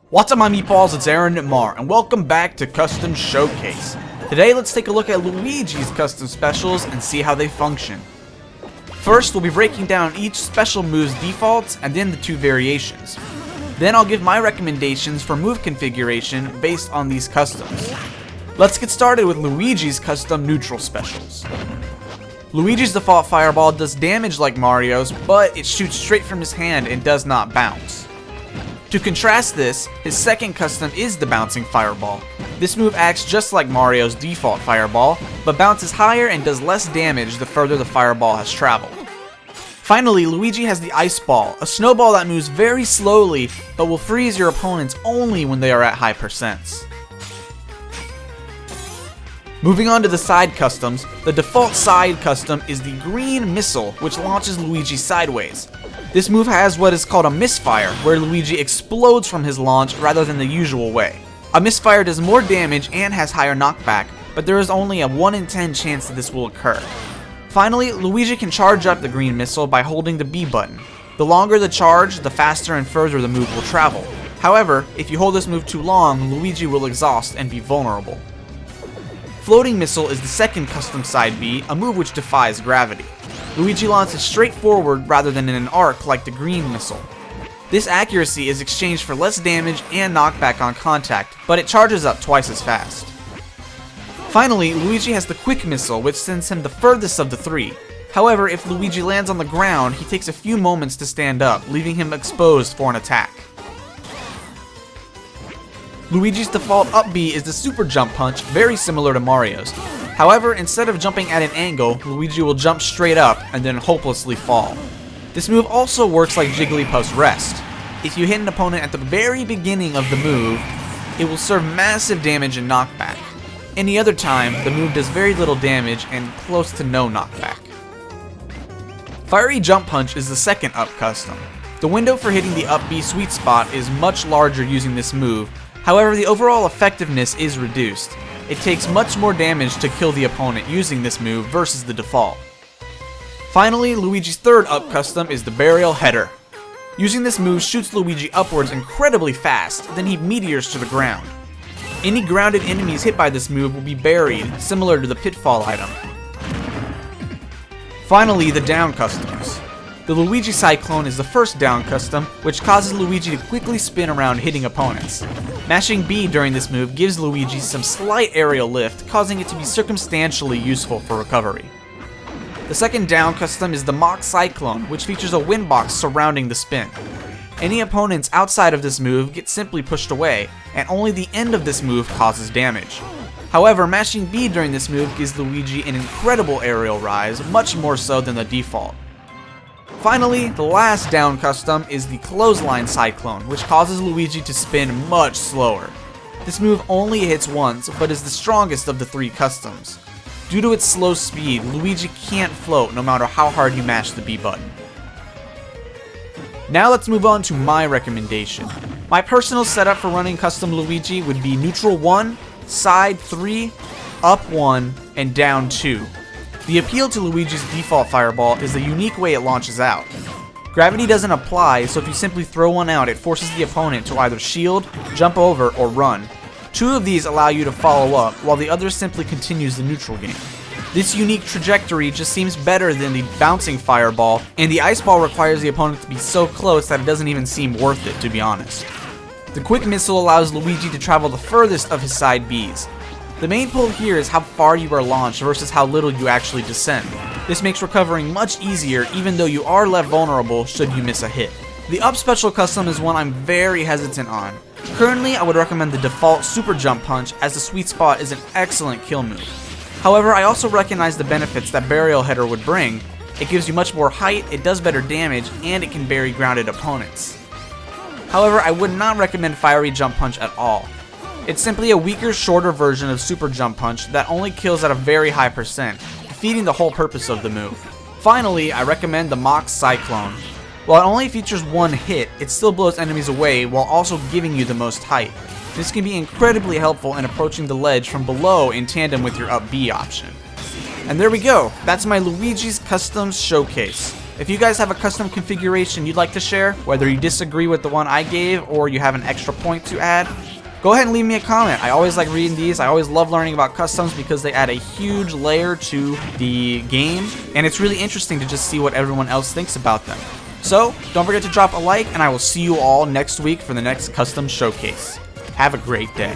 What's up my meatballs, it's Aaronitmar, and welcome back to Custom Showcase. Today let's take a look at Luigi's custom specials and see how they function. First we'll be breaking down each special move's defaults and then the two variations. Then I'll give my recommendations for move configuration based on these customs. Let's get started with Luigi's custom neutral specials. Luigi's default fireball does damage like Mario's, but it shoots straight from his hand and does not bounce. To contrast this, his second custom is the bouncing fireball. This move acts just like Mario's default fireball, but bounces higher and does less damage the further the fireball has traveled. Finally, Luigi has the ice ball, a snowball that moves very slowly, but will freeze your opponents only when they are at high percents. Moving on to the side customs, the default side custom is the green missile, which launches Luigi sideways. This move has what is called a misfire, where Luigi explodes from his launch rather than the usual way. A misfire does more damage and has higher knockback, but there is only a 1 in 10 chance that this will occur. Finally, Luigi can charge up the green missile by holding the B button. The longer the charge, the faster and further the move will travel. However, if you hold this move too long, Luigi will exhaust and be vulnerable. Floating missile is the second custom side B, a move which defies gravity. Luigi launches straight forward rather than in an arc like the green missile. This accuracy is exchanged for less damage and knockback on contact, but it charges up twice as fast. Finally, Luigi has the quick missile, which sends him the furthest of the three. However, if Luigi lands on the ground, he takes a few moments to stand up, leaving him exposed for an attack. Luigi's default up B is the super jump punch, very similar to Mario's. However, instead of jumping at an angle, Luigi will jump straight up and then hopelessly fall. This move also works like Jigglypuff's rest. If you hit an opponent at the very beginning of the move, it will serve massive damage and knockback. Any other time, the move does very little damage and close to no knockback. Fiery jump punch is the second up custom. The window for hitting the up B sweet spot is much larger using this move, however the overall effectiveness is reduced. It takes much more damage to kill the opponent using this move versus the default. Finally, Luigi's third up custom is the burial header. Using this move shoots Luigi upwards incredibly fast, then he meteors to the ground. Any grounded enemies hit by this move will be buried, similar to the pitfall item. Finally, the down customs. The Luigi Cyclone is the first down custom, which causes Luigi to quickly spin around hitting opponents. Mashing B during this move gives Luigi some slight aerial lift, causing it to be circumstantially useful for recovery. The second down custom is the Mock Cyclone, which features a wind box surrounding the spin. Any opponents outside of this move get simply pushed away, and only the end of this move causes damage. However, mashing B during this move gives Luigi an incredible aerial rise, much more so than the default. Finally, the last down custom is the Clothesline Cyclone, which causes Luigi to spin much slower. This move only hits once, but is the strongest of the three customs. Due to its slow speed, Luigi can't float no matter how hard you mash the B button. Now let's move on to my recommendation. My personal setup for running custom Luigi would be neutral 1, side 3, up 1, and down 2. The appeal to Luigi's default fireball is the unique way it launches out. Gravity doesn't apply, so if you simply throw one out, it forces the opponent to either shield, jump over, or run. 2 of these allow you to follow up, while the other simply continues the neutral game. This unique trajectory just seems better than the bouncing fireball, and the ice ball requires the opponent to be so close that it doesn't even seem worth it, to be honest. The quick missile allows Luigi to travel the furthest of his side Bs. The main pull here is how far you are launched versus how little you actually descend. This makes recovering much easier even though you are left vulnerable should you miss a hit. The up special custom is one I'm very hesitant on. Currently, I would recommend the default super jump punch as the sweet spot is an excellent kill move. However, I also recognize the benefits that burial header would bring. It gives you much more height, it does better damage, and it can bury grounded opponents. However, I would not recommend fiery jump punch at all. It's simply a weaker, shorter version of Super Jump Punch that only kills at a very high percent, defeating the whole purpose of the move. Finally, I recommend the Mock Cyclone. While it only features one hit, it still blows enemies away while also giving you the most height. This can be incredibly helpful in approaching the ledge from below in tandem with your up B option. And there we go, that's my Luigi's Customs Showcase. If you guys have a custom configuration you'd like to share, whether you disagree with the one I gave or you have an extra point to add, go ahead and leave me a comment. I always like reading these. I always love learning about customs because they add a huge layer to the game, and it's really interesting to just see what everyone else thinks about them. So, don't forget to drop a like, and I will see you all next week for the next custom showcase. Have a great day.